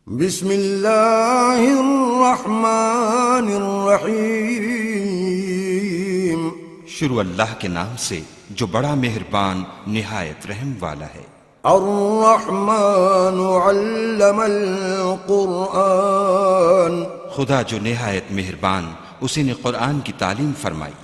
بسم اللہ الرحمن الرحیم۔ شروع اللہ کے نام سے جو بڑا مہربان نہایت رحم والا ہے۔ الرحمن علم القرآن، خدا جو نہایت مہربان اسی نے قرآن کی تعلیم فرمائی۔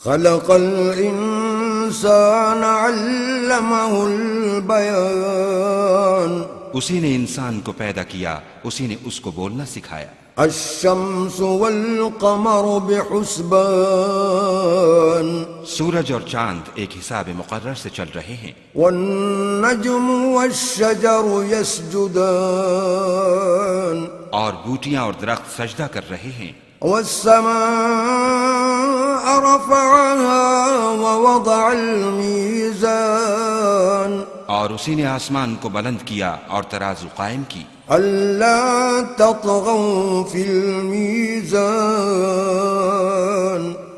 خلق الانسان علمہ البیان، اسی نے انسان کو پیدا کیا، اسی نے اس کو بولنا سکھایا۔ الشمس والقمر بحسبان، سورج اور چاند ایک حساب مقرر سے چل رہے ہیں۔ والنجم والشجر يسجدان، اور بوٹیاں اور درخت سجدہ کر رہے ہیں۔ والسماء رفعها ووضع الميزان، اور اسی نے آسمان کو بلند کیا اور ترازو قائم کی۔ ألا تطغوا في الميزان،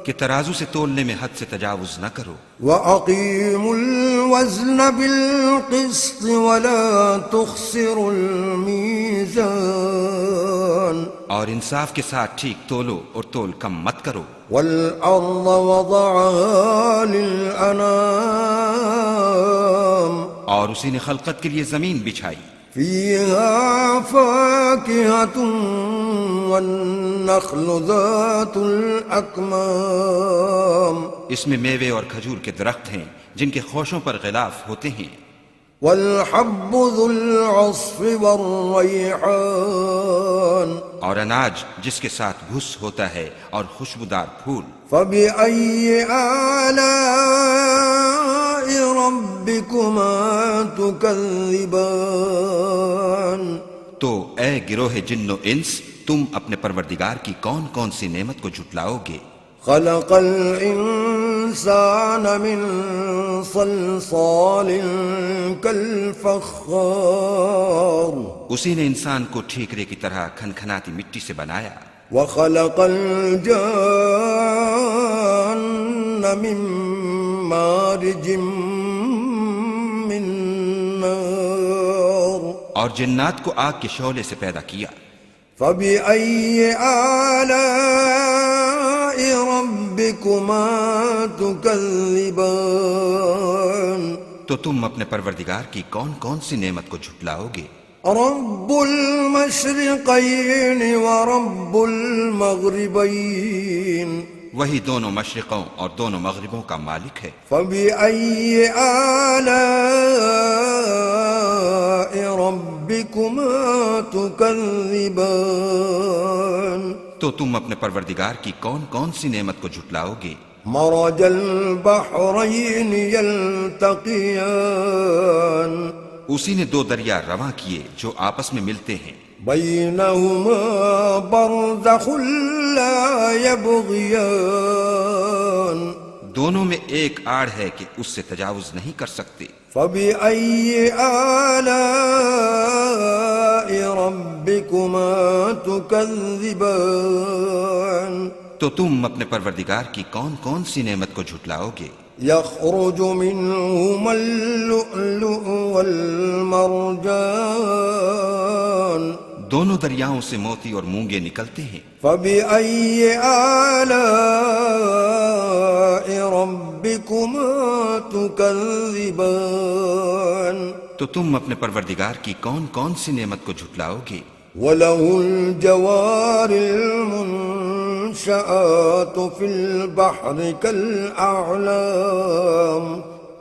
کہ ترازو سے تولنے میں حد سے تجاوز نہ کرو۔ وأقيموا الوزن بالقسط ولا تخسروا الميزان، اور انصاف کے ساتھ ٹھیک تولو اور تول کم مت کرو۔ والأرض وضعها للأنام، اور اسی نے خلقت کے لیے زمین بچھائی۔ فيها فاكهة والنخل ذات الأكمام، اس میں میوے اور کھجور کے درخت ہیں جن کے خوشوں پر غلاف ہوتے ہیں۔ والحب ذو العصف والريحان، اور اناج جس کے ساتھ بھس ہوتا ہے اور خوشبودار پھول۔ فبأي آلاء ربكما تكذبان، تو اے گروہ جن و انس، تم اپنے پروردگار کی کون کون سی نعمت کو جھٹلاؤ گے؟ خلق الإنسان من صلصال كالفخار، اسی نے انسان کو ٹھیکرے کی طرح کھنکھناتی مٹی سے بنایا۔ وخلق الجان من مارج من نار، اور جنات کو آگ کے شعلے سے پیدا کیا۔ فبأي آلاء ربكما تكذبان، تو تم اپنے پروردگار کی کون کون سی نعمت کو جھٹلاؤ گے؟ رب المشرقين ورب المغربين، وہی دونوں مشرقوں اور دونوں مغربوں کا مالک ہے۔ فبأي آلاء ربكما تكذبان، تو تم اپنے پروردگار کی کون کون سی نعمت کو جھٹلاؤ گے؟ مرج البحرين يلتقيان، اسی نے دو دریا رواں کیے جو آپس میں ملتے ہیں۔ بينهما برزخ لا يبغيان، دونوں میں ایک آڑ ہے کہ اس سے تجاوز نہیں کر سکتے۔ فبأي آلاء ربكما تكذبان، تو تم اپنے پروردگار کی کون کون سی نعمت کو جھٹلاؤ گے؟ يخرج منهما اللؤلؤ والمرجان، دونوں دریاؤں سے موتی اور مونگے نکلتے ہیں۔ فبأي آلاء ربكما تكذبان، تو تم اپنے پروردگار کی کون کون سی نعمت کو جھٹلاؤ گے؟ وله الجوار المنشآت في البحر كالأعلام،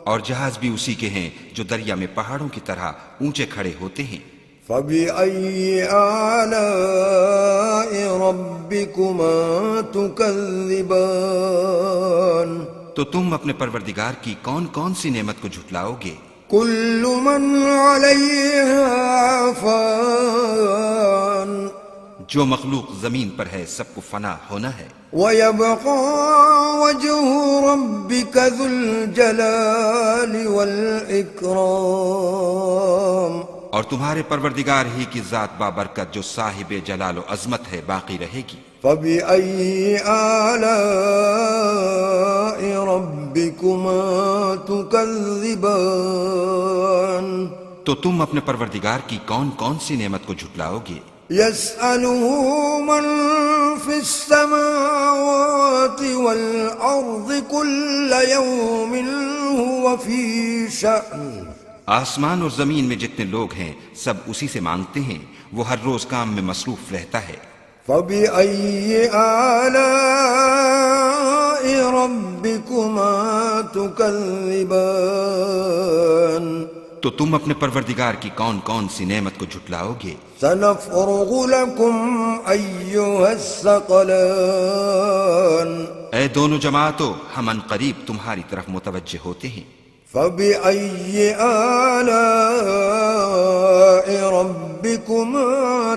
اور جہاز بھی اسی کے ہیں جو دریا میں پہاڑوں کی طرح اونچے کھڑے ہوتے ہیں۔ فبأي آلاء ربكما تكذبان، تو تم اپنے پروردگار کی کون کون سی نعمت کو جھٹلاؤ گے؟ كل من عليها فان، جو مخلوق زمین پر ہے سب کو فنا ہونا ہے۔ ويبقى وجه ربك ذو الجلال والإكرام، اور تمہارے پروردگار ہی کی ذات بابرکت جو صاحب جلال و عظمت ہے باقی رہے گی۔ فبأي آلاء ربكما تكذبان، تو تم اپنے پروردگار کی کون کون سی نعمت کو جھٹلاؤ گے؟ يسأله من في السماوات والأرض كل يوم هو في شأن آسمان اور زمین میں جتنے لوگ ہیں سب اسی سے مانگتے ہیں، وہ ہر روز کام میں مصروف رہتا ہے۔ فبأي آلاء ربكما تكذبان تو تم اپنے پروردگار کی کون کون سی نعمت کو جھٹلاؤ گے؟ سنفرغ لكم أيها الثقلان اے دونوں جماعتوں، ہم ان قریب تمہاری طرف متوجہ ہوتے ہیں۔ فبأي آلاء ربكما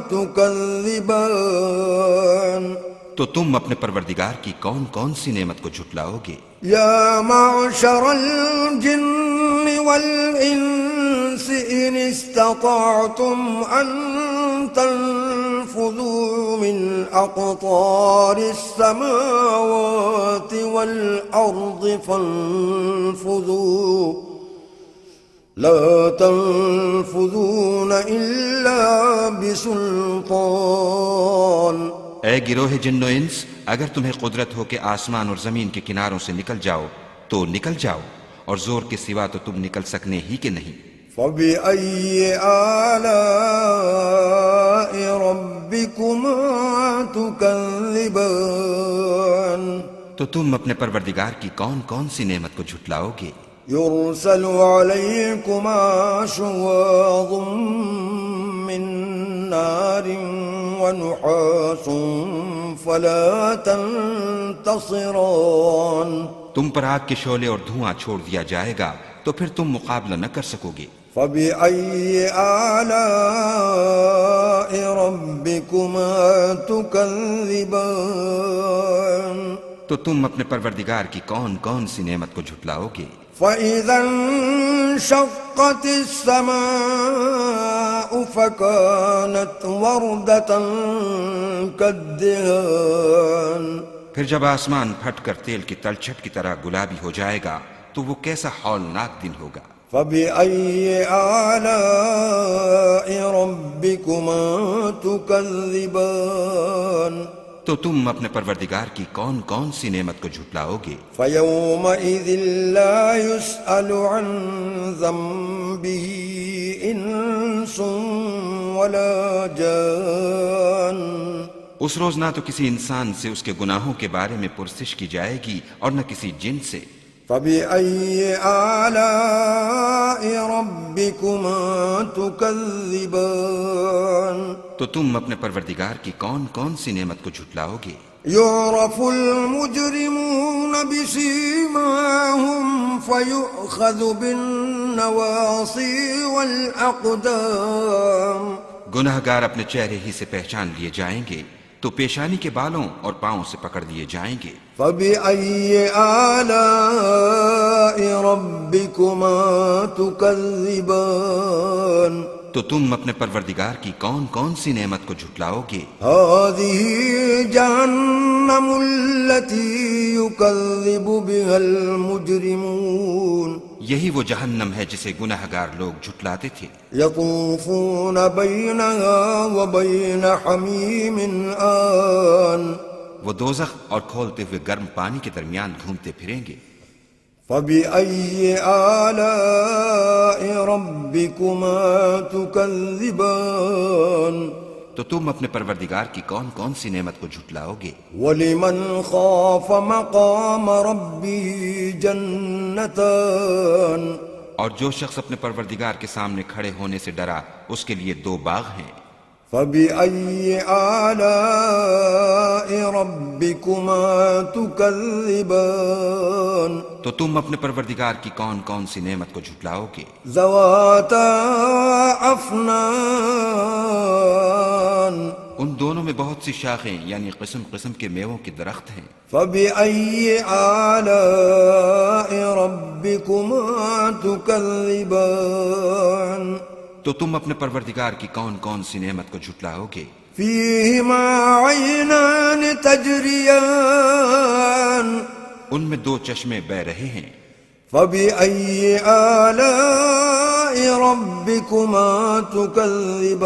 تكذبان تو تم اپنے پروردگار کی کون کون سی نعمت کو جھٹلاؤ گے؟ يا معشر الجن والإنس إن استطعتم أن تنفذوا من أقطار السماوات والأرض فانفذوا لا تنفذون إلا بسلطان۔ اے گروہ جن و انس، اگر تمہیں قدرت ہو کہ آسمان اور زمین کے کناروں سے نکل جاؤ تو نکل جاؤ، اور زور کے سوا تو تم نکل سکنے ہی کہ نہیں۔ فبأي آلاء ربكما تكذبان تو تم اپنے پروردگار کی کون کون سی نعمت کو جھٹلاؤ گے؟ يرسل عليكما شواظ من نار ونحاس فلا تنتصران تم پر آگ کے شعلے اور دھواں چھوڑ دیا جائے گا تو پھر تم مقابلہ نہ کر سکو گے۔ فبأي آلاء ربكما تكذبان تو تم اپنے پروردگار کی کون کون سی نعمت کو جھٹلاؤ گے؟ فإذا انشقت السماء فكانت وردة كالدهان پھر جب آسمان پھٹ کر تیل کی تلچھٹ کی طرح گلابی ہو جائے گا تو وہ کیسا ہولناک دن ہوگا۔ فبأي آلاء ربكما تكذبان تو تم اپنے پروردگار کی کون کون سی نعمت کو جھٹلاؤ گے؟ فيومئذ لا يسأل عن ذنبه إنس ولا جان اس روز نہ تو کسی انسان سے اس کے گناہوں کے بارے میں پرسش کی جائے گی اور نہ کسی جن سے۔ فبأي آلاء ربكما تكذبان تو تم اپنے پروردگار کی کون کون سی نعمت کو جھٹلاؤ گے؟ يعرف المجرمون بسيماهم فيؤخذ بالنواصي والأقدام گناہگار اپنے چہرے ہی سے پہچان لیے جائیں گے تو پیشانی کے بالوں اور پاؤں سے پکڑ لیے جائیں گے۔ فبأي آلاء ربكما تكذبان تو تم اپنے پروردگار کی کون کون سی نعمت کو جھٹلاؤ گے؟ هذه جهنم التي يكذب بها المجرمون یہی وہ جہنم ہے جسے گناہگار لوگ جھٹلاتے تھے۔ يطوفون بينها وبين حميم آن وہ دوزخ اور کھولتے ہوئے گرم پانی کے درمیان گھومتے پھریں گے۔ فبأي آلاء ربكما تكذبان تو تم اپنے پروردگار کی کون کون سی نعمت کو جھٹلاؤ گے؟ ولمن خاف مقام ربه جنتان اور جو شخص اپنے پروردگار کے سامنے کھڑے ہونے سے ڈرا اس کے لیے دو باغ ہیں۔ فبأي آلاء ربكما تكذبان تو تم اپنے پروردگار کی کون کون سی نعمت کو جھٹلاؤ گے؟ ذواتا افنان ان دونوں میں بہت سی شاخیں یعنی قسم قسم کے میووں کے درخت ہیں۔ فبأي آلاء ربكما تكذبان تو تم اپنے پروردگار کی کون کون سی نعمت کو جھٹلاؤ گے؟ فيهما عينان تجريان ان میں دو چشمے بہ رہے ہیں۔ فبأي آلاء ربكما تكذبان